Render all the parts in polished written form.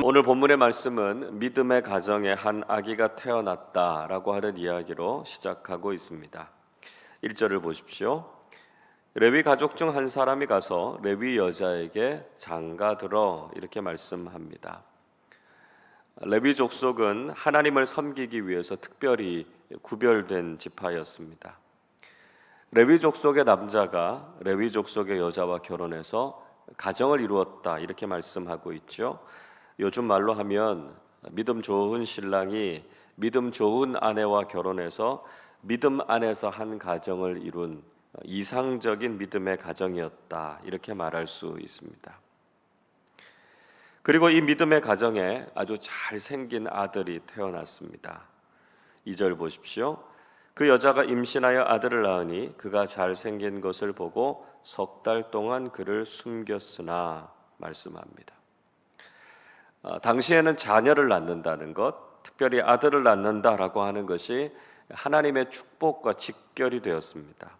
오늘 본문의 말씀은 믿음의 가정에 한 아기가 태어났다라고 하는 이야기로 시작하고 있습니다. 1절을 보십시오. 레위 가족 중 한 사람이 가서 레위 여자에게 장가들어 이렇게 말씀합니다. 레위 족속은 하나님을 섬기기 위해서 특별히 구별된 지파였습니다. 레위 족속의 남자가 레위 족속의 여자와 결혼해서 가정을 이루었다 이렇게 말씀하고 있죠. 요즘 말로 하면 믿음 좋은 신랑이 믿음 좋은 아내와 결혼해서 믿음 안에서 한 가정을 이룬 이상적인 믿음의 가정이었다 이렇게 말할 수 있습니다. 그리고 이 믿음의 가정에 아주 잘생긴 아들이 태어났습니다. 2절 보십시오. 그 여자가 임신하여 아들을 낳으니 그가 잘생긴 것을 보고 석 달 동안 그를 숨겼으나 말씀합니다. 당시에는 자녀를 낳는다는 것, 특별히 아들을 낳는다라고 하는 것이 하나님의 축복과 직결이 되었습니다.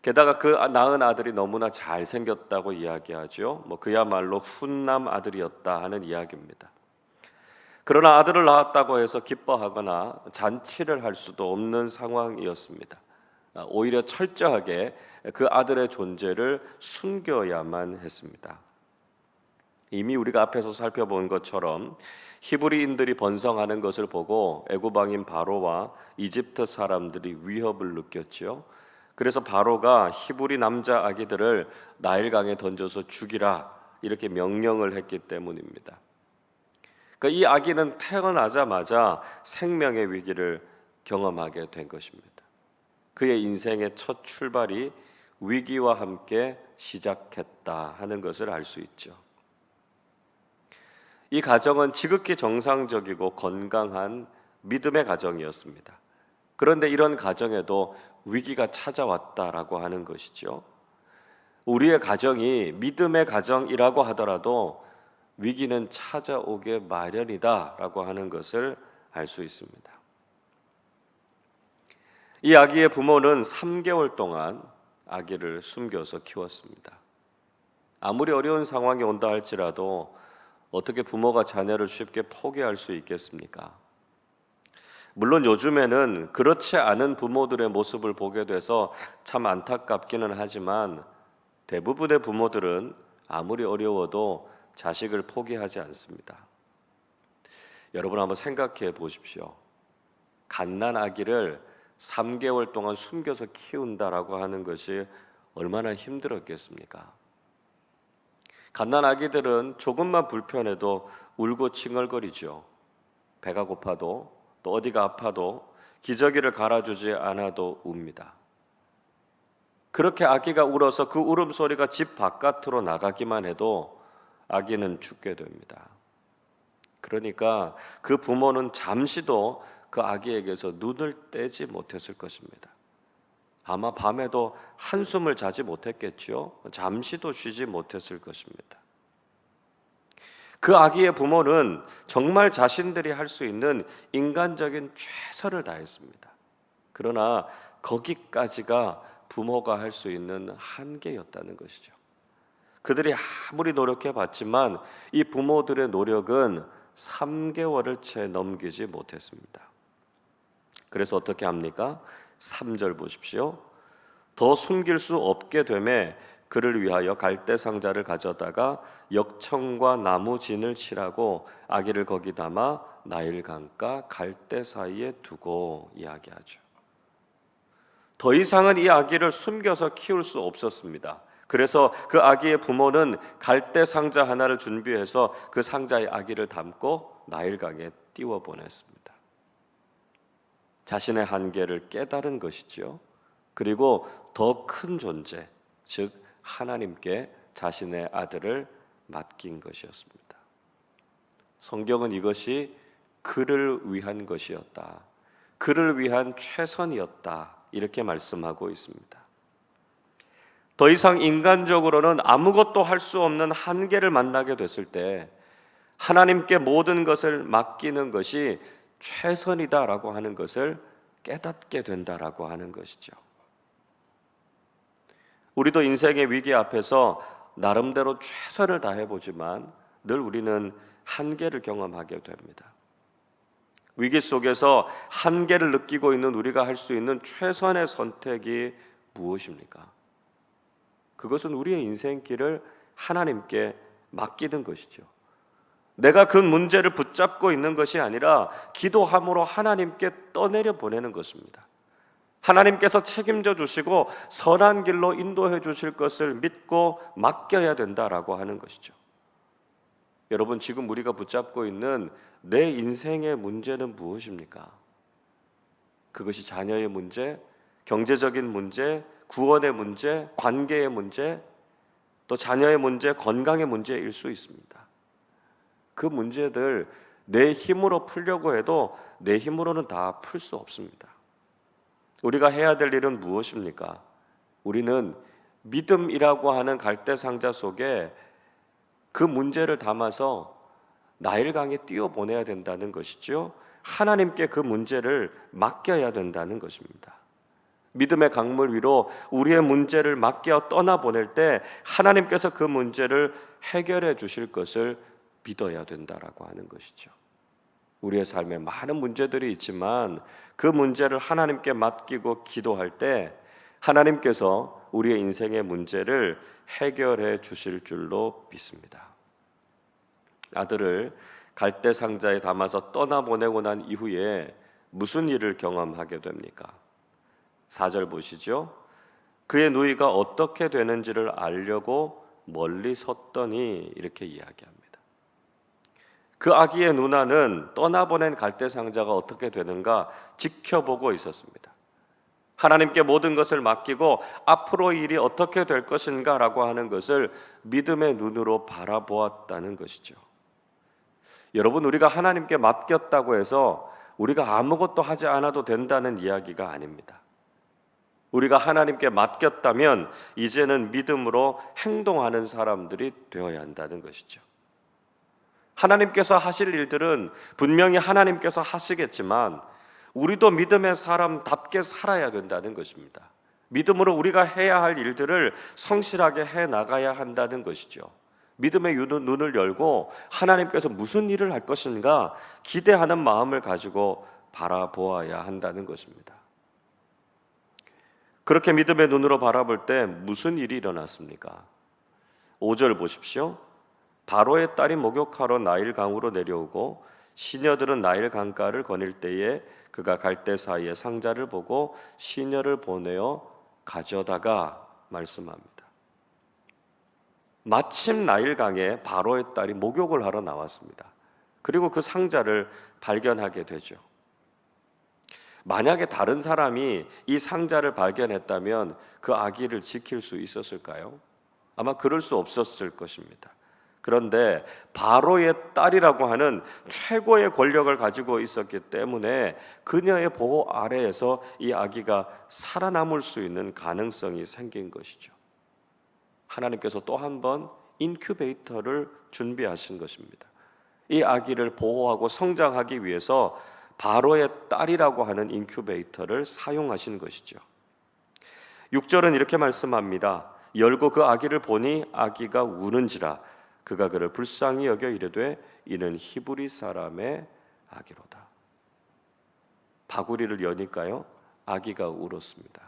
게다가 그 낳은 아들이 너무나 잘생겼다고 이야기하죠. 그야말로 훈남 아들이었다 하는 이야기입니다. 그러나 아들을 낳았다고 해서 기뻐하거나 잔치를 할 수도 없는 상황이었습니다. 오히려 철저하게 그 아들의 존재를 숨겨야만 했습니다. 이미 우리가 앞에서 살펴본 것처럼 히브리인들이 번성하는 것을 보고 애굽 왕인 바로와 이집트 사람들이 위협을 느꼈죠. 그래서 바로가 히브리 남자 아기들을 나일강에 던져서 죽이라 이렇게 명령을 했기 때문입니다. 그러니까 이 아기는 태어나자마자 생명의 위기를 경험하게 된 것입니다. 그의 인생의 첫 출발이 위기와 함께 시작했다 하는 것을 알 수 있죠. 이 가정은 지극히 정상적이고 건강한 믿음의 가정이었습니다. 그런데 이런 가정에도 위기가 찾아왔다라고 하는 것이죠. 우리의 가정이 믿음의 가정이라고 하더라도 위기는 찾아오게 마련이다라고 하는 것을 알 수 있습니다. 이 아기의 부모는 3개월 동안 아기를 숨겨서 키웠습니다. 아무리 어려운 상황이 온다 할지라도 어떻게 부모가 자녀를 쉽게 포기할 수 있겠습니까? 물론 요즘에는 그렇지 않은 부모들의 모습을 보게 돼서 참 안타깝기는 하지만 대부분의 부모들은 아무리 어려워도 자식을 포기하지 않습니다. 여러분 한번 생각해 보십시오. 갓난 아기를 3개월 동안 숨겨서 키운다라고 하는 것이 얼마나 힘들었겠습니까? 갓난 아기들은 조금만 불편해도 울고 칭얼거리죠. 배가 고파도 또 어디가 아파도 기저귀를 갈아주지 않아도 웁니다. 그렇게 아기가 울어서 그 울음소리가 집 바깥으로 나가기만 해도 아기는 죽게 됩니다. 그러니까 그 부모는 잠시도 그 아기에게서 눈을 떼지 못했을 것입니다. 아마 밤에도 한숨을 자지 못했겠죠. 잠시도 쉬지 못했을 것입니다. 그 아기의 부모는 정말 자신들이 할 수 있는 인간적인 최선을 다했습니다. 그러나 거기까지가 부모가 할 수 있는 한계였다는 것이죠. 그들이 아무리 노력해봤지만 이 부모들의 노력은 3개월을 채 넘기지 못했습니다. 그래서 어떻게 합니까? 3절 보십시오. 더 숨길 수 없게 되매 그를 위하여 갈대 상자를 가져다가 역청과 나무 진을 칠하고 아기를 거기 담아 나일강가 갈대 사이에 두고 이야기하죠. 더 이상은 이 아기를 숨겨서 키울 수 없었습니다. 그래서 그 아기의 부모는 갈대 상자 하나를 준비해서 그 상자에 아기를 담고 나일강에 띄워 보냈습니다. 자신의 한계를 깨달은 것이죠. 그리고 더 큰 존재, 즉 하나님께 자신의 아들을 맡긴 것이었습니다. 성경은 이것이 그를 위한 것이었다, 그를 위한 최선이었다 이렇게 말씀하고 있습니다. 더 이상 인간적으로는 아무것도 할 수 없는 한계를 만나게 됐을 때 하나님께 모든 것을 맡기는 것이 최선이다라고 하는 것을 깨닫게 된다라고 하는 것이죠. 우리도 인생의 위기 앞에서 나름대로 최선을 다해보지만 늘 우리는 한계를 경험하게 됩니다. 위기 속에서 한계를 느끼고 있는 우리가 할 수 있는 최선의 선택이 무엇입니까? 그것은 우리의 인생길을 하나님께 맡기는 것이죠. 내가 그 문제를 붙잡고 있는 것이 아니라 기도함으로 하나님께 떠내려 보내는 것입니다. 하나님께서 책임져 주시고 선한 길로 인도해 주실 것을 믿고 맡겨야 된다라고 하는 것이죠. 여러분, 지금 우리가 붙잡고 있는 내 인생의 문제는 무엇입니까? 그것이 자녀의 문제, 경제적인 문제, 구원의 문제, 관계의 문제, 또 자녀의 문제, 건강의 문제일 수 있습니다. 그 문제들 내 힘으로 풀려고 해도 내 힘으로는 다 풀 수 없습니다. 우리가 해야 될 일은 무엇입니까? 우리는 믿음이라고 하는 갈대 상자 속에 그 문제를 담아서 나일강에 띄워보내야 된다는 것이죠. 하나님께 그 문제를 맡겨야 된다는 것입니다. 믿음의 강물 위로 우리의 문제를 맡겨 떠나보낼 때 하나님께서 그 문제를 해결해 주실 것을 믿어야 된다라고 하는 것이죠. 우리의 삶에 많은 문제들이 있지만 그 문제를 하나님께 맡기고 기도할 때 하나님께서 우리의 인생의 문제를 해결해 주실 줄로 믿습니다. 아들을 갈대 상자에 담아서 떠나보내고 난 이후에 무슨 일을 경험하게 됩니까? 4절 보시죠. 그의 누이가 어떻게 되는지를 알려고 멀리 섰더니 이렇게 이야기합니다. 그 아기의 누나는 떠나보낸 갈대 상자가 어떻게 되는가 지켜보고 있었습니다. 하나님께 모든 것을 맡기고 앞으로 일이 어떻게 될 것인가 라고 하는 것을 믿음의 눈으로 바라보았다는 것이죠. 여러분, 우리가 하나님께 맡겼다고 해서 우리가 아무것도 하지 않아도 된다는 이야기가 아닙니다. 우리가 하나님께 맡겼다면 이제는 믿음으로 행동하는 사람들이 되어야 한다는 것이죠. 하나님께서 하실 일들은 분명히 하나님께서 하시겠지만 우리도 믿음의 사람답게 살아야 된다는 것입니다. 믿음으로 우리가 해야 할 일들을 성실하게 해 나가야 한다는 것이죠. 믿음의 눈을 열고 하나님께서 무슨 일을 할 것인가 기대하는 마음을 가지고 바라보아야 한다는 것입니다. 그렇게 믿음의 눈으로 바라볼 때 무슨 일이 일어났습니까? 5절 보십시오. 바로의 딸이 목욕하러 나일강으로 내려오고 시녀들은 나일 강가를 거닐 때에 그가 갈대 사이에 상자를 보고 시녀를 보내어 가져다가 말씀합니다. 마침 나일강에 바로의 딸이 목욕을 하러 나왔습니다. 그리고 그 상자를 발견하게 되죠. 만약에 다른 사람이 이 상자를 발견했다면 그 아기를 지킬 수 있었을까요? 아마 그럴 수 없었을 것입니다. 그런데 바로의 딸이라고 하는 최고의 권력을 가지고 있었기 때문에 그녀의 보호 아래에서 이 아기가 살아남을 수 있는 가능성이 생긴 것이죠. 하나님께서 또 한 번 인큐베이터를 준비하신 것입니다. 이 아기를 보호하고 성장하기 위해서 바로의 딸이라고 하는 인큐베이터를 사용하신 것이죠. 6절은 이렇게 말씀합니다. 열고 그 아기를 보니 아기가 우는지라 그가 그를 불쌍히 여겨 이르되 이는 히브리 사람의 아기로다. 바구리를 여니까요 아기가 울었습니다.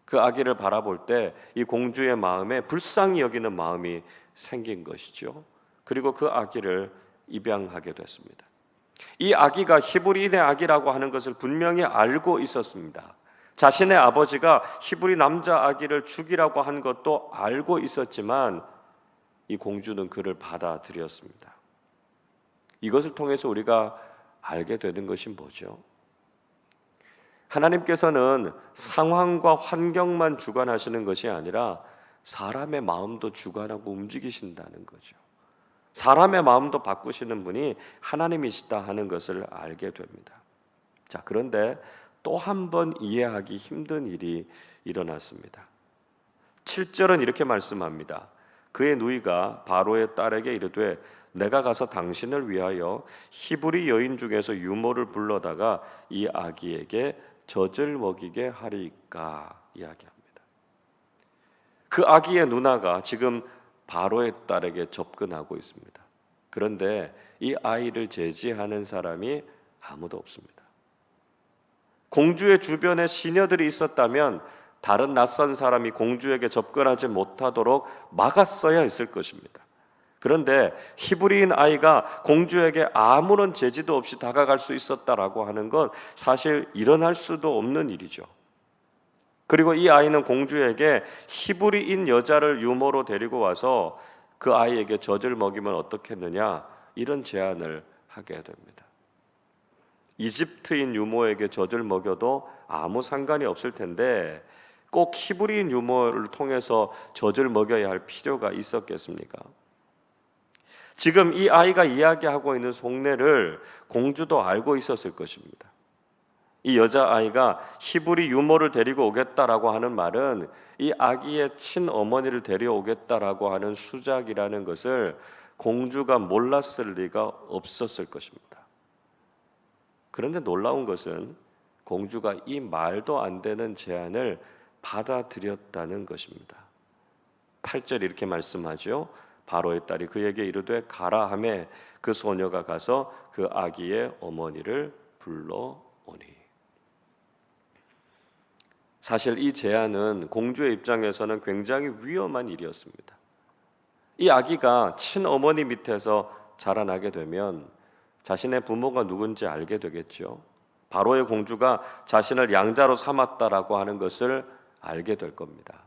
그 아기를 바라볼 때 이 공주의 마음에 불쌍히 여기는 마음이 생긴 것이죠. 그리고 그 아기를 입양하게 됐습니다. 이 아기가 히브리인의 아기라고 하는 것을 분명히 알고 있었습니다. 자신의 아버지가 히브리 남자 아기를 죽이라고 한 것도 알고 있었지만 이 공주는 그를 받아들였습니다. 이것을 통해서 우리가 알게 되는 것이 뭐죠? 하나님께서는 상황과 환경만 주관하시는 것이 아니라 사람의 마음도 주관하고 움직이신다는 거죠. 사람의 마음도 바꾸시는 분이 하나님이시다 하는 것을 알게 됩니다. 자, 그런데 또 한 번 이해하기 힘든 일이 일어났습니다. 7절은 이렇게 말씀합니다. 그의 누이가 바로의 딸에게 이르되 내가 가서 당신을 위하여 히브리 여인 중에서 유모를 불러다가 이 아기에게 젖을 먹이게 하리까 이야기합니다. 그 아기의 누나가 지금 바로의 딸에게 접근하고 있습니다. 그런데 이 아이를 제지하는 사람이 아무도 없습니다. 공주의 주변에 시녀들이 있었다면 다른 낯선 사람이 공주에게 접근하지 못하도록 막았어야 했을 것입니다. 그런데 히브리인 아이가 공주에게 아무런 제지도 없이 다가갈 수 있었다라고 하는 건 사실 일어날 수도 없는 일이죠. 그리고 이 아이는 공주에게 히브리인 여자를 유모로 데리고 와서 그 아이에게 젖을 먹이면 어떻겠느냐, 이런 제안을 하게 됩니다. 이집트인 유모에게 젖을 먹여도 아무 상관이 없을 텐데 꼭 히브리인 유모를 통해서 젖을 먹여야 할 필요가 있었겠습니까? 지금 이 아이가 이야기하고 있는 속내를 공주도 알고 있었을 것입니다. 이 여자아이가 히브리 유모를 데리고 오겠다라고 하는 말은 이 아기의 친어머니를 데려오겠다라고 하는 수작이라는 것을 공주가 몰랐을 리가 없었을 것입니다. 그런데 놀라운 것은 공주가 이 말도 안 되는 제안을 받아들였다는 것입니다. 8절 이렇게 말씀하죠. 바로의 딸이 그에게 이르되 가라 하매 그 소녀가 가서 그 아기의 어머니를 불러오니. 사실 이 제안은 공주의 입장에서는 굉장히 위험한 일이었습니다. 이 아기가 친어머니 밑에서 자라나게 되면 자신의 부모가 누군지 알게 되겠죠. 바로의 공주가 자신을 양자로 삼았다라고 하는 것을 알게 될 겁니다.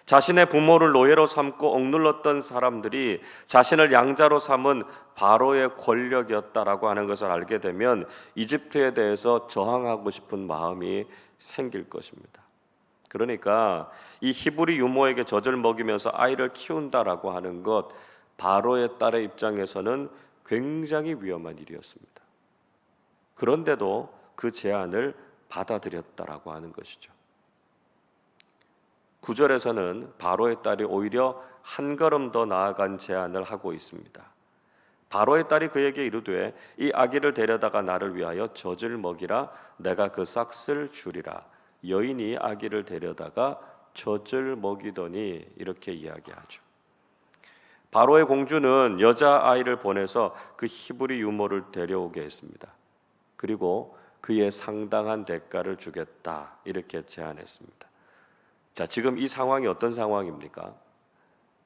자신의 부모를 노예로 삼고 억눌렀던 사람들이 자신을 양자로 삼은 바로의 권력이었다라고 하는 것을 알게 되면 이집트에 대해서 저항하고 싶은 마음이 생길 것입니다. 그러니까 이 히브리 유모에게 젖을 먹이면서 아이를 키운다라고 하는 것, 바로의 딸의 입장에서는 굉장히 위험한 일이었습니다. 그런데도 그 제안을 받아들였다라고 하는 것이죠. 9절에서는 바로의 딸이 오히려 한 걸음 더 나아간 제안을 하고 있습니다. 바로의 딸이 그에게 이르되 이 아기를 데려다가 나를 위하여 젖을 먹이라. 내가 그 싹을 주리라. 여인이 아기를 데려다가 젖을 먹이더니, 이렇게 이야기하죠. 바로의 공주는 여자아이를 보내서 그 히브리 유모를 데려오게 했습니다. 그리고 그의 상당한 대가를 주겠다, 이렇게 제안했습니다. 자, 지금 이 상황이 어떤 상황입니까?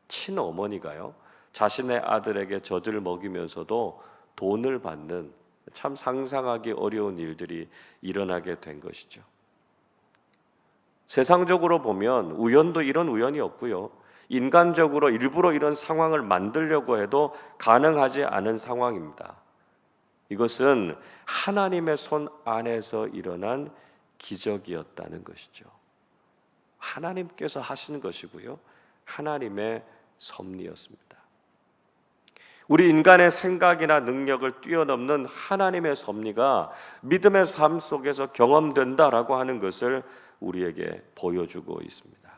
친어머니가요, 자신의 아들에게 젖을 먹이면서도 돈을 받는 참 상상하기 어려운 일들이 일어나게 된 것이죠. 세상적으로 보면 우연도 이런 우연이 없고요, 인간적으로 일부러 이런 상황을 만들려고 해도 가능하지 않은 상황입니다. 이것은 하나님의 손 안에서 일어난 기적이었다는 것이죠. 하나님께서 하신 것이고요, 하나님의 섭리였습니다. 우리 인간의 생각이나 능력을 뛰어넘는 하나님의 섭리가 믿음의 삶 속에서 경험된다라고 하는 것을 우리에게 보여주고 있습니다.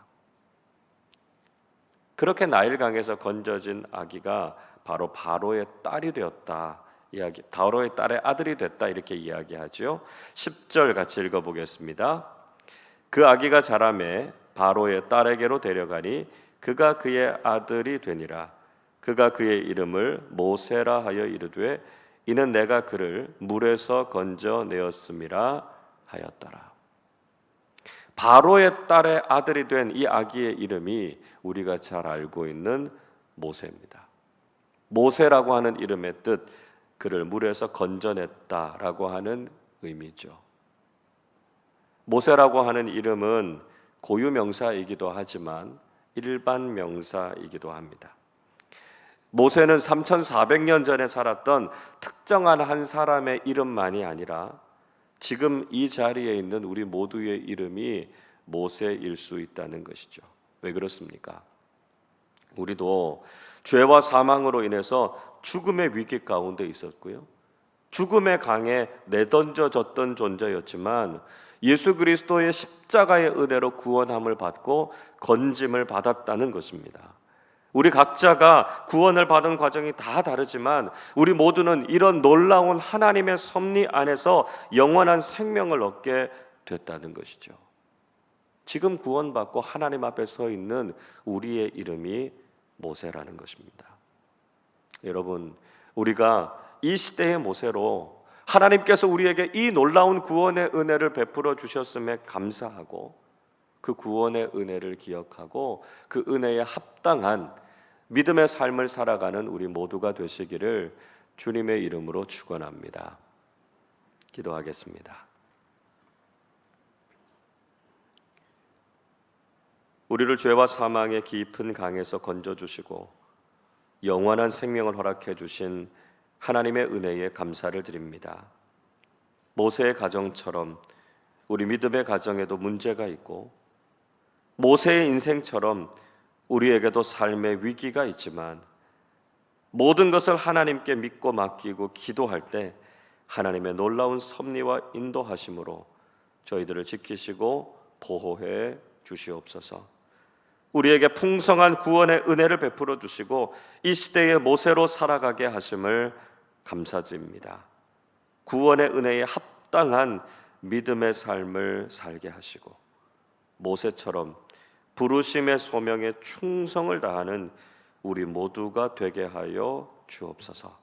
그렇게 나일강에서 건져진 아기가 바로 바로의 딸이 되었다, 바로의 딸의 아들이 됐다, 이렇게 이야기하죠. 10절 같이 읽어보겠습니다. 그 아기가 자라매 바로의 딸에게로 데려가니 그가 그의 아들이 되니라. 그가 그의 이름을 모세라 하여 이르되 이는 내가 그를 물에서 건져내었음이라 하였더라. 바로의 딸의 아들이 된 이 아기의 이름이 우리가 잘 알고 있는 모세입니다. 모세라고 하는 이름의 뜻, 그를 물에서 건져냈다라고 하는 의미죠. 모세라고 하는 이름은 고유 명사이기도 하지만 일반 명사이기도 합니다. 모세는 3400년 전에 살았던 특정한 한 사람의 이름만이 아니라 지금 이 자리에 있는 우리 모두의 이름이 모세일 수 있다는 것이죠. 왜 그렇습니까? 우리도 죄와 사망으로 인해서 죽음의 위기 가운데 있었고요, 죽음의 강에 내던져졌던 존재였지만 예수 그리스도의 십자가의 은혜로 구원함을 받고 건짐을 받았다는 것입니다. 우리 각자가 구원을 받은 과정이 다 다르지만 우리 모두는 이런 놀라운 하나님의 섭리 안에서 영원한 생명을 얻게 됐다는 것이죠. 지금 구원받고 하나님 앞에 서 있는 우리의 이름이 모세라는 것입니다. 여러분, 우리가 이 시대의 모세로 하나님께서 우리에게 이 놀라운 구원의 은혜를 베풀어 주셨음에 감사하고 그 구원의 은혜를 기억하고 그 은혜에 합당한 믿음의 삶을 살아가는 우리 모두가 되시기를 주님의 이름으로 축원합니다. 기도하겠습니다. 우리를 죄와 사망의 깊은 강에서 건져주시고 영원한 생명을 허락해 주신 하나님의 은혜에 감사를 드립니다. 모세의 가정처럼 우리 믿음의 가정에도 문제가 있고 모세의 인생처럼 우리에게도 삶의 위기가 있지만 모든 것을 하나님께 믿고 맡기고 기도할 때 하나님의 놀라운 섭리와 인도하심으로 저희들을 지키시고 보호해 주시옵소서. 우리에게 풍성한 구원의 은혜를 베풀어 주시고 이 시대의 모세로 살아가게 하심을 감사드립니다. 구원의 은혜에 합당한 믿음의 삶을 살게 하시고 모세처럼 부르심의 소명에 충성을 다하는 우리 모두가 되게 하여 주옵소서.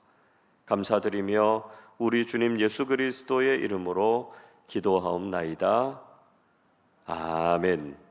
감사드리며 우리 주님 예수 그리스도의 이름으로 기도하옵나이다. 아멘.